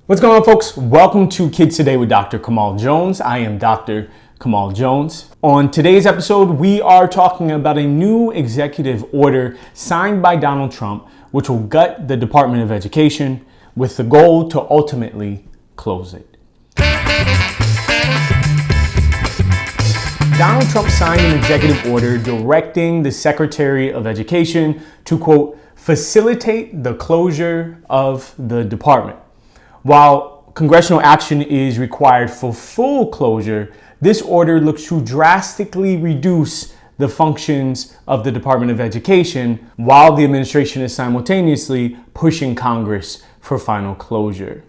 What's going on, folks? Welcome to Kids Today with Dr. Kamal Jones. I am Dr. Kamal Jones. On today's episode, we are talking about a new executive order signed by Donald Trump, which will gut the Department of Education with the goal to ultimately close it. Donald Trump signed an executive order directing the Secretary of Education to, quote, facilitate the closure of the department. While congressional action is required for full closure, this order looks to drastically reduce the functions of the Department of Education while the administration is simultaneously pushing Congress for final closure.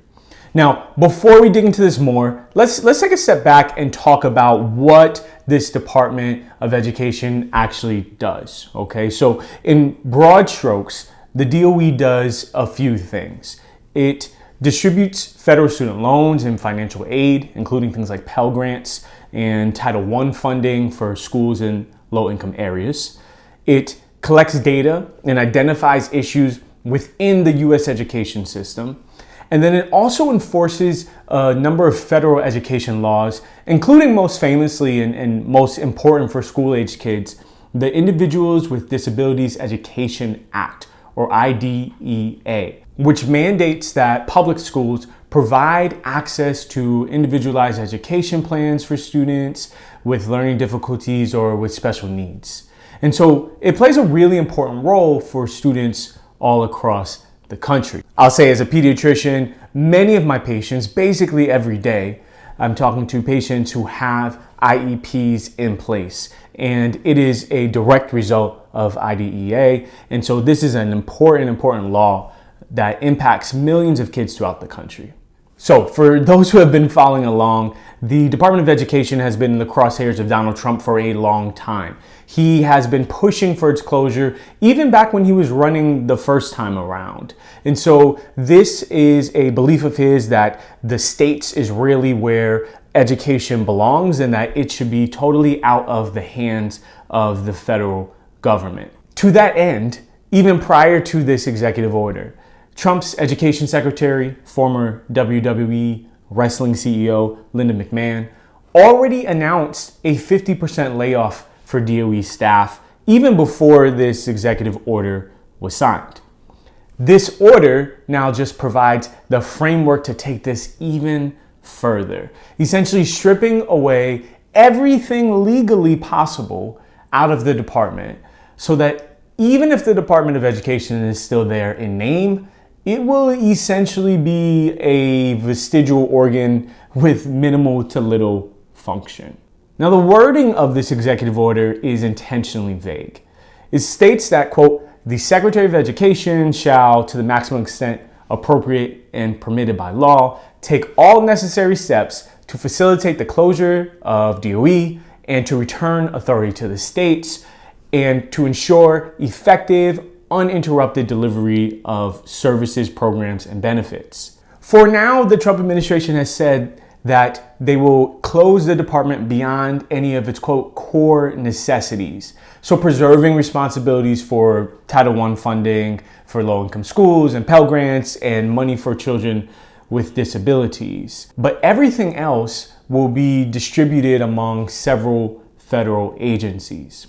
Now, before we dig into this more, let's take a step back and talk about what this Department of Education actually does. Okay, so in broad strokes, the DOE does a few things. It distributes federal student loans and financial aid, including things like Pell Grants and Title I funding for schools in low-income areas. It collects data and identifies issues within the U.S. education system. And then it also enforces a number of federal education laws, including most famously and most important for school-age kids, the Individuals with Disabilities Education Act, or IDEA, which mandates that public schools provide access to individualized education plans for students with learning difficulties or with special needs. And so it plays a really important role for students all across the country. I'll say, as a pediatrician, many of my patients, basically every day, I'm talking to patients who have IEPs in place, and it is a direct result of IDEA. And so this is an important law that impacts millions of kids throughout the country. So for those who have been following along, the Department of Education has been in the crosshairs of Donald Trump for a long time. He has been pushing for its closure even back when he was running the first time around. And so this is a belief of his that the states is really where education belongs and that it should be totally out of the hands of the federal government. To that end, even prior to this executive order, Trump's education secretary, former WWE wrestling CEO Linda McMahon, already announced a 50% layoff for DOE staff even before this executive order was signed. This order now just provides the framework to take this even further, essentially stripping away everything legally possible out of the department so that even if the Department of Education is still there in name, it will essentially be a vestigial organ with minimal to little function. Now, the wording of this executive order is intentionally vague. It states that, quote, the Secretary of Education shall, to the maximum extent appropriate and permitted by law, take all necessary steps to facilitate the closure of DOE and to return authority to the states and to ensure effective, uninterrupted delivery of services, programs, and benefits. For now, the Trump administration has said that they will close the department beyond any of its, quote, core necessities. So preserving responsibilities for Title I funding for low-income schools and Pell Grants and money for children with disabilities. But everything else will be distributed among several federal agencies.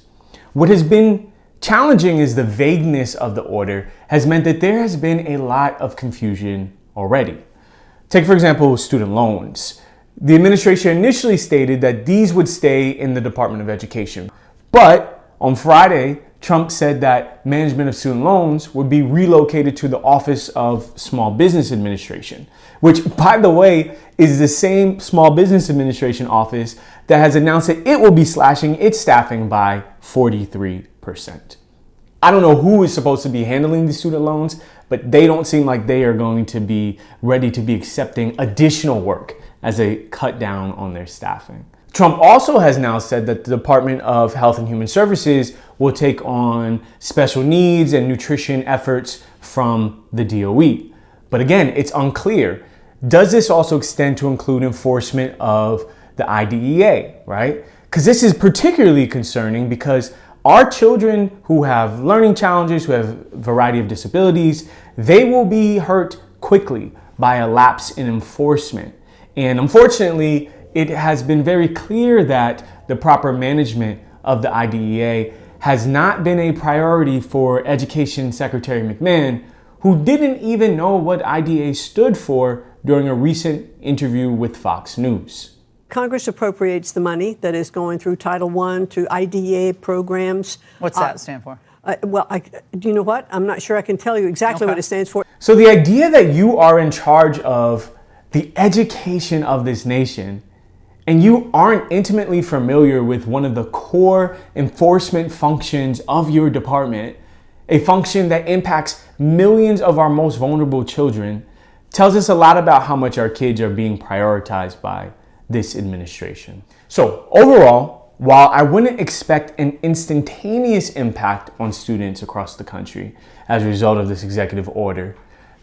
What has been challenging is the vagueness of the order has meant that there has been a lot of confusion already. Take, for example, student loans. The administration initially stated that these would stay in the Department of Education. But on Friday, Trump said that management of student loans would be relocated to the Office of Small Business Administration, which, by the way, is the same Small Business Administration office that has announced that it will be slashing its staffing by 43%. I don't know who is supposed to be handling the student loans, but they don't seem like they are going to be ready to be accepting additional work as they cut down on their staffing. Trump also has now said that the Department of Health and Human Services will take on special needs and nutrition efforts from the DOE. But again, it's unclear. Does this also extend to include enforcement of the IDEA, right? Because this is particularly concerning because our children who have learning challenges, who have a variety of disabilities, they will be hurt quickly by a lapse in enforcement. And unfortunately, it has been very clear that the proper management of the IDEA has not been a priority for Education Secretary McMahon, who didn't even know what IDEA stood for during a recent interview with Fox News. Congress appropriates the money that is going through Title I to IDEA programs. What's that stand for? Do you know what? I'm not sure I can tell you exactly what it stands for. So the idea that you are in charge of the education of this nation and you aren't intimately familiar with one of the core enforcement functions of your department, a function that impacts millions of our most vulnerable children, tells us a lot about how much our kids are being prioritized by this administration. So overall, while I wouldn't expect an instantaneous impact on students across the country as a result of this executive order,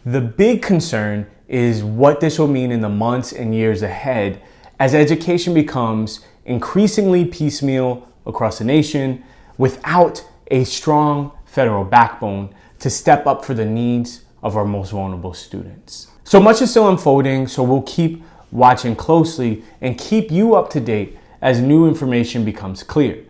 the big concern is what this will mean in the months and years ahead as education becomes increasingly piecemeal across the nation without a strong federal backbone to step up for the needs of our most vulnerable students. So much is still unfolding, so we'll keep watching closely and keep you up to date as new information becomes clear.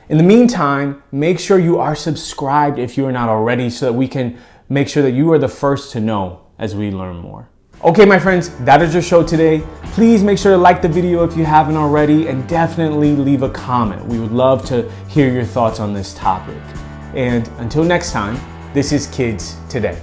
In the meantime, make sure you are subscribed if you are not already so that we can make sure that you are the first to know as we learn more. Okay, my friends, that is your show today. Please make sure to like the video if you haven't already and definitely leave a comment. We would love to hear your thoughts on this topic. And until next time, this is Kids Today.